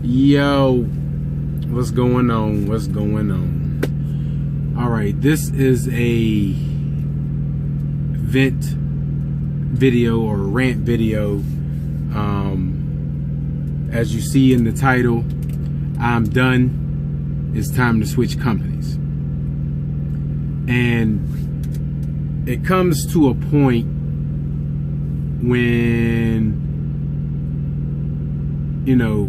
Yo, what's going on? What's going on? All right, this is a vent video or rant video. As you see in the title, I'm done. It's time to switch companies. And it comes to a point when, you know,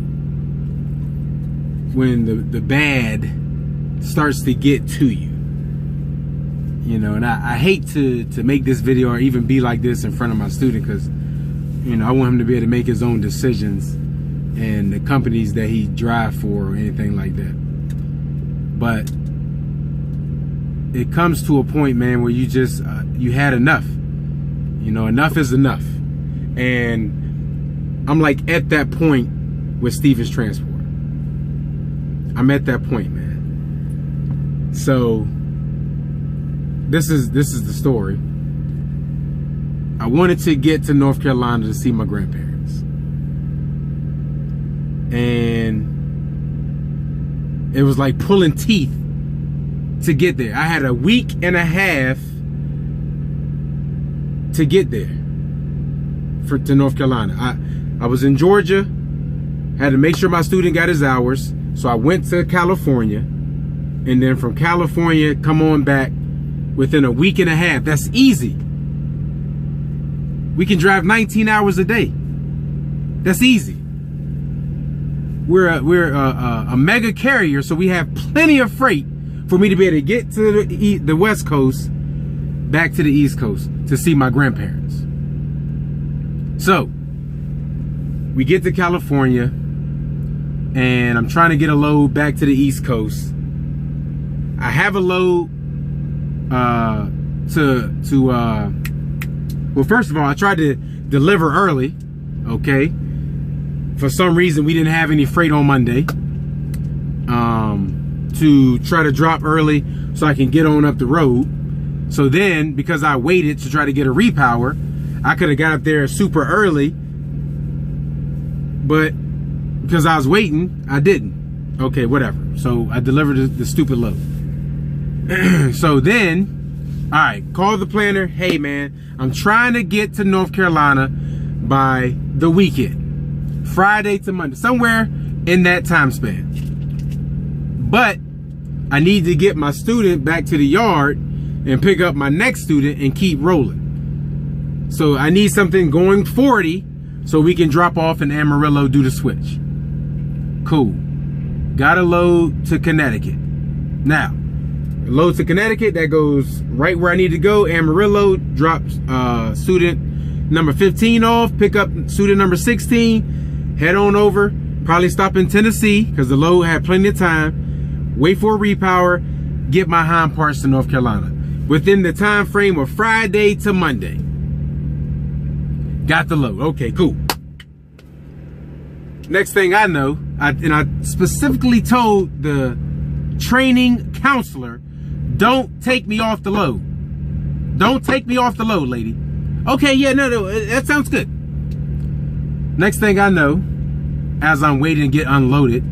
when the bad starts to get to you, you know. And I hate to make this video or even be like this in front of my student, because, you know, I want him to be able to make his own decisions and the companies that he drive for or anything like that. But it comes to a point, man, where you just you had enough. You know, enough is enough. And I'm like at that point with Stevens Transport. I'm at that point, man. So this is the story. I wanted to get to North Carolina to see my grandparents. And it was like pulling teeth to get there. I had a week and a half to get there to North Carolina. I was in Georgia, had to make sure my student got his hours. So I went to California, and then from California, come on back within a week and a half. That's easy. We can drive 19 hours a day. That's easy. We're a mega carrier, so we have plenty of freight for me to be able to get to the West Coast, back to the East Coast to see my grandparents. So we get to California, and I'm trying to get a load back to the East Coast. I have a load well, first of all, I tried to deliver early, okay? For some reason, we didn't have any freight on Monday. To try to drop early so I can get on up the road. So then, because I waited to try to get a repower, I could have got up there super early, but because I was waiting, I didn't. Okay, whatever. So I delivered the stupid load. So then, all right, call the planner. Hey, man, I'm trying to get to North Carolina by the weekend, Friday to Monday, somewhere in that time span. But I need to get my student back to the yard and pick up my next student and keep rolling. So I need something going 40 so we can drop off in Amarillo, do the switch. Cool. Got a load to Connecticut. Now, load to Connecticut, that goes right where I need to go. Amarillo, drops student number 15 off, pick up student number 16, head on over, probably stop in Tennessee because the load had plenty of time, wait for a repower, get my hind parts to North Carolina within the time frame of Friday to Monday. Got the load. Okay, cool. Next thing I know, I specifically told the training counselor, don't take me off the load. Don't take me off the load, lady. Okay, yeah, no, that sounds good. Next thing I know, as I'm waiting to get unloaded,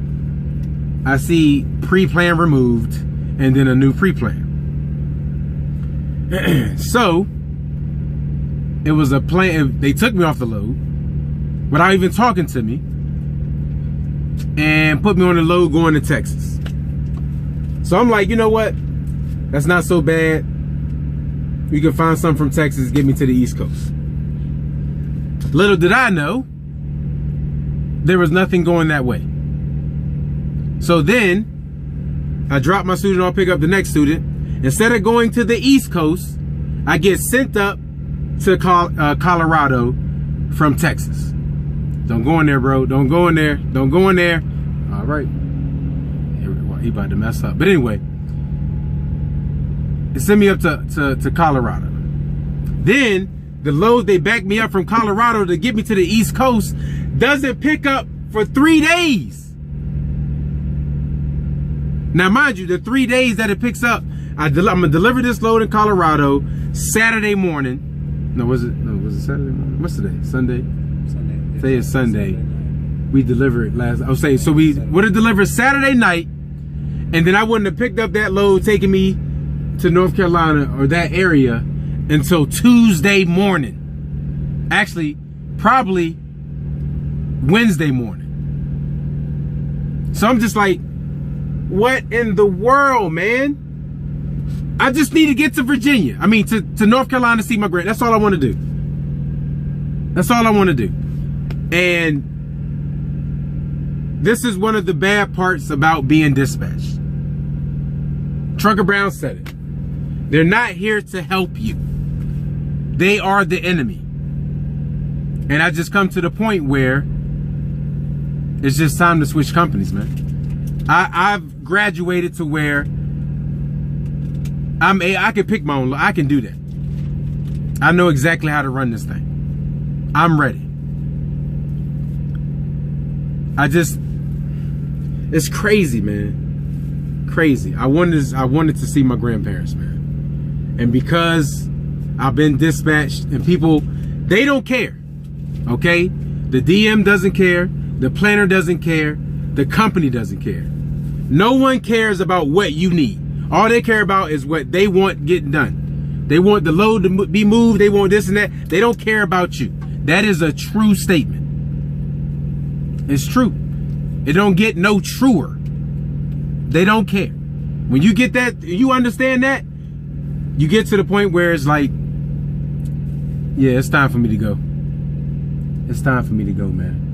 I see pre-plan removed and then a new pre-plan. So it was a plan. They took me off the load without even talking to me and put me on the load going to Texas. So I'm like, you know what? That's not so bad. We can find something from Texas, get me to the East Coast. Little did I know, there was nothing going that way. So then I drop my student off, pick up the next student. Instead of going to the East Coast, I get sent up to Colorado from Texas. Don't go in there, bro. Don't go in there. Don't go in there. All right. He about to mess up. But anyway, it sent me up to Colorado. Then the load they backed me up from Colorado to get me to the East Coast doesn't pick up for 3 days. Now, mind you, the 3 days that it picks up, I'm gonna deliver this load in Colorado Saturday morning. No, was it Saturday morning? What's today? Sunday? Sunday. Today is Sunday. we delivered last. I was saying, so we would have delivered Saturday night, and then I wouldn't have picked up that load, taking me to North Carolina or that area until Tuesday morning. Actually, probably Wednesday morning. So I'm just like, what in the world, man? I just need to get to Virginia. I mean, to North Carolina to see my grand. That's all I want to do. That's all I want to do. And this is one of the bad parts about being dispatched. Trucker Brown said it. They're not here to help you. They are the enemy. And I just come to the point where it's just time to switch companies, man. I've graduated to where I can pick my own. I can do that. I know exactly how to run this thing. I'm ready. It's crazy, man. Crazy. I wanted to see my grandparents, man. And because I've been dispatched and people, they don't care. Okay? The DM doesn't care. The planner doesn't care. The company doesn't care. No one cares about what you need. All they care about is what they want getting done. They want the load to be moved. They want this and that. They don't care about you. That is a true statement. It's true. It don't get no truer. They don't care. When you get that, you understand that, you get to the point where it's like, yeah, it's time for me to go. It's time for me to go, man.